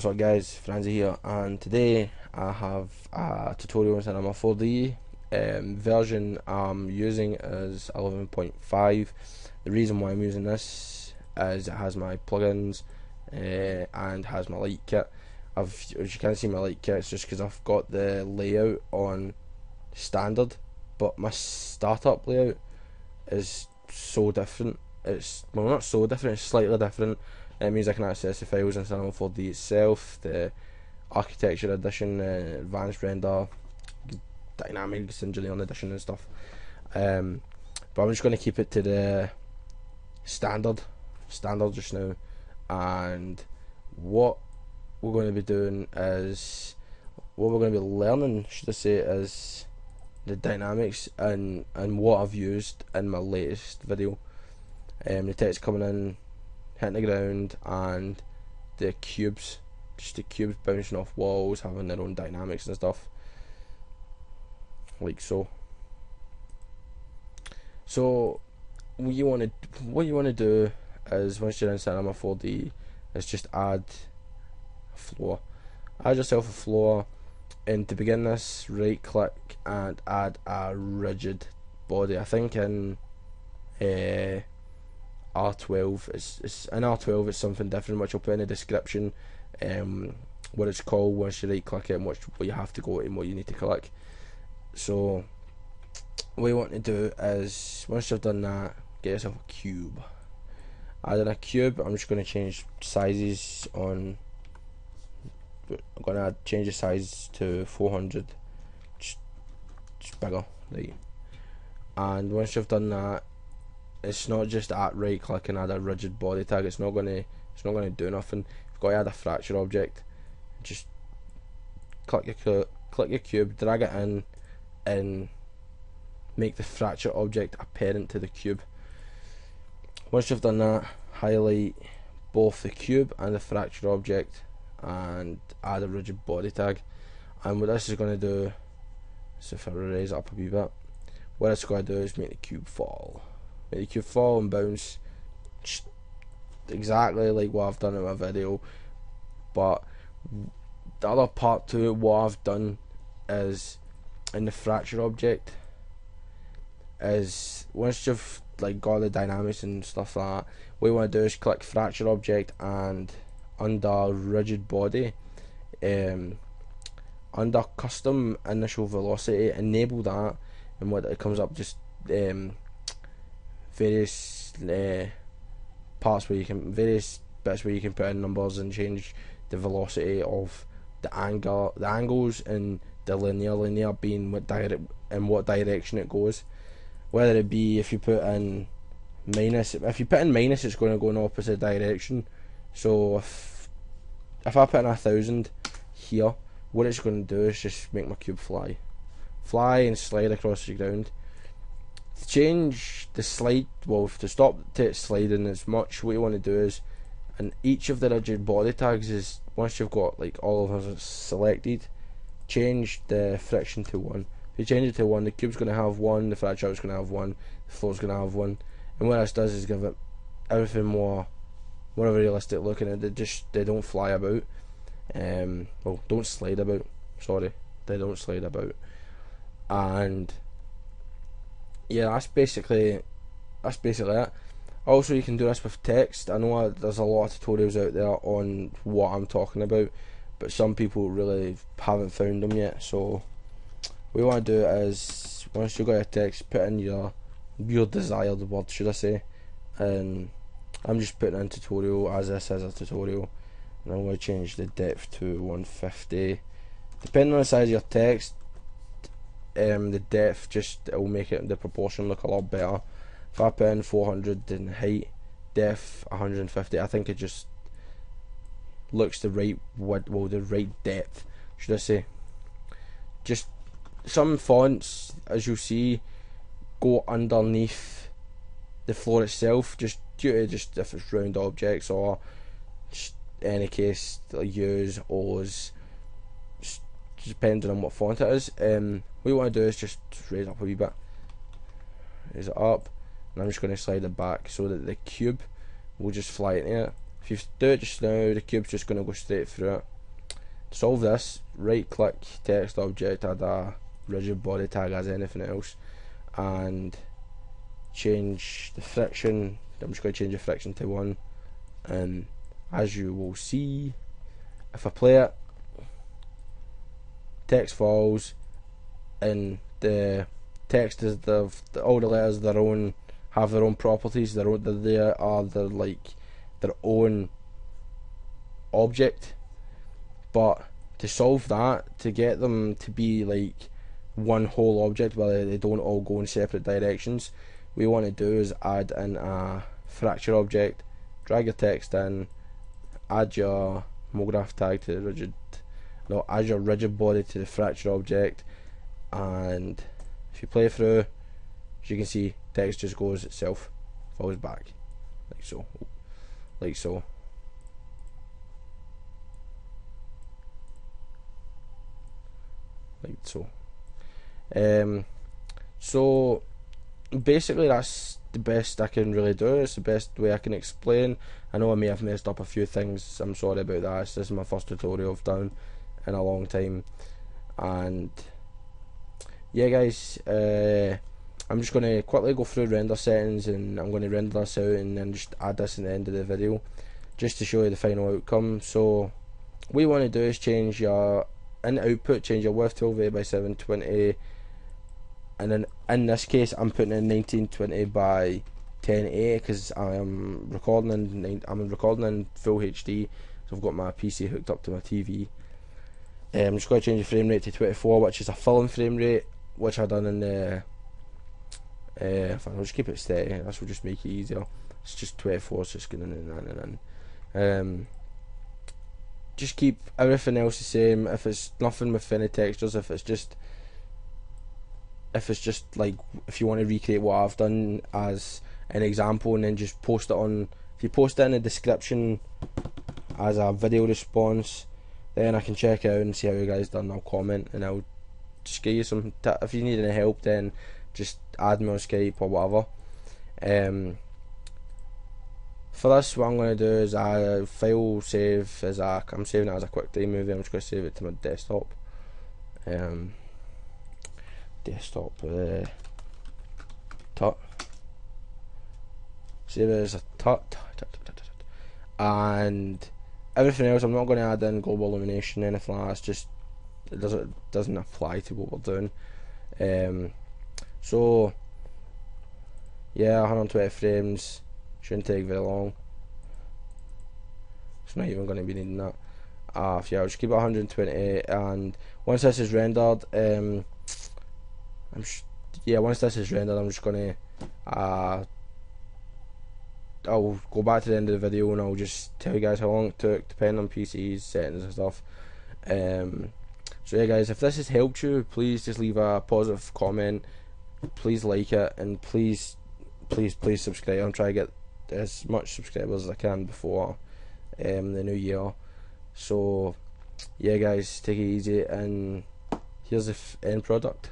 what's up guys, Franzi here, and today I have a tutorial in Cinema4D. Version I'm using is 11.5. The reason why I'm using this is it has my plugins and has my light kit. As you can see, my light kit, it's just because I've got the layout on standard, but my startup layout is so different. It's, well, not so different, it's slightly different. It means I can access the files in Cinema4D itself, the architecture edition, advanced render, dynamics, engineering edition and stuff. But I'm just going to keep it to the standard just now. And what we're going to be doing is, what we're going to be learning, should I say, is the dynamics and what I've used in my latest video. The text coming in, hitting the ground, and the cubes, just the cubes bouncing off walls, having their own dynamics and stuff, like so. So what you want to do is, once you're in Cinema4D, is just add a floor. Add yourself a floor, and to begin this, right click and add a rigid body. I think in R12, it's in R12 it's something different, which I'll put in the description, what it's called once you right click it, and what you have to go to and what you need to click. So what you want to do is, once you've done that, get yourself a cube. Add in a cube. I'm just going to change sizes on, I'm going to change the size to 400, just bigger, right? And once you've done that, it's not just at right click and add a rigid body tag. It's not gonna do nothing. You've got to add a fracture object. Just click your cube, drag it in, and make the fracture object apparent to the cube. Once you've done that, highlight both the cube and the fracture object and add a rigid body tag. And what this is going to do, so if I raise it up a wee bit, what it's going to do is make the cube fall. Make the cube fall and bounce, just exactly like what I've done in my video. But the other part to it, what I've done is, in the fracture object, is once you've like got the dynamics and stuff like that, what you want to do is click fracture object, and under rigid body, under custom initial velocity, enable that, and what it comes up, just various parts where you can, various bits where you can put in numbers and change the velocity of the angles, and the linear being what direction it goes. Whether it be, if you put in minus, it's going to go in the opposite direction. So if I put in 1,000 here, what it's going to do is just make my cube fly and slide across the ground. To change the slide, well, to stop it sliding as much, what you want to do is, in each of the rigid body tags, is once you've got like all of them selected, change the friction to 1. If you change it to 1, the cube's going to have 1, the fracture is going to have 1, the floor's going to have 1, and what this does is give it everything more of a realistic look, and they don't fly about. Well, don't slide about. Sorry, they don't slide about. And yeah, that's basically it. Also, you can do this with text. I know there's a lot of tutorials out there on what I'm talking about, but some people really haven't found them yet. So what you want to do is, once you've got your text, put in your desired word, should I say, and I'm just putting in tutorial as this is a tutorial, and I'm going to change the depth to 150. Depending on the size of your text, the depth, just, it will make it, the proportion look a lot better. If I put in 400 in height, depth 150, I think it just looks the right width, well, the right depth, should I say. Just some fonts, as you'll see, go underneath the floor itself, just due to just if it's round objects, or just any case, like U's, O's, just depending on what font it is. What you want to do is just raise it up a wee bit, raise it up, and I'm just going to slide it back so that the cube will just fly into it, If you do it just now, the cube's just going to go straight through it. To solve this, right click text object, add a rigid body tag as anything else, and change the friction. I'm just going to change the friction to 1, and as you will see, if I play it, text falls, and the text is all the letters have their own properties. They're like their own object. But to solve that, to get them to be like one whole object where they don't all go in separate directions, we want to do is add in a fracture object, drag your text in, add your MoGraph tag to the add your rigid body to the fracture object, and if you play through, as you can see, text just goes itself, falls back, like so, like so. Like so. So basically that's the best I can really do. It's the best way I can explain. I know I may have messed up a few things, I'm sorry about that. This is my first tutorial I've done in a long time, and yeah guys, I'm just going to quickly go through render settings, and I'm going to render this out and then just add this in the end of the video just to show you the final outcome. So what you want to do is change your in output, change your width to 1280 by 720, and then in this case I'm putting in 1920 by 1080 because I'm recording in full HD, so I've got my PC hooked up to my TV. I'm just going to change the frame rate to 24, which is a film frame rate, which I done in the I'll just keep it steady, this will just make it easier. It's just 24, so it's going in. Just keep everything else the same. If it's nothing with any textures, if it's just like, if you want to recreate what I've done as an example and then just post it on, if you post it in the description as a video response, then I can check it out and see how you guys done. I'll comment and I'll just give you some if you need any help, then just add me on Skype or whatever. For this, what I'm going to do is file save as I'm saving it as a QuickTime movie. I'm just going to save it to my desktop. Save it as a and everything else I'm not going to add in global illumination, anything like that. It's just it doesn't apply to what we're doing. So yeah, 120 frames. Shouldn't take very long. It's not even going to be needing that. Yeah, I'll just keep it 120, and once this is rendered, once this is rendered, I'm just going to I'll go back to the end of the video and I'll just tell you guys how long it took, depending on PCs, settings and stuff. So yeah guys, if this has helped you, please just leave a positive comment, please like it, and please subscribe. I'm trying to get as much subscribers as I can before the new year. So yeah guys, take it easy, and here's the end product.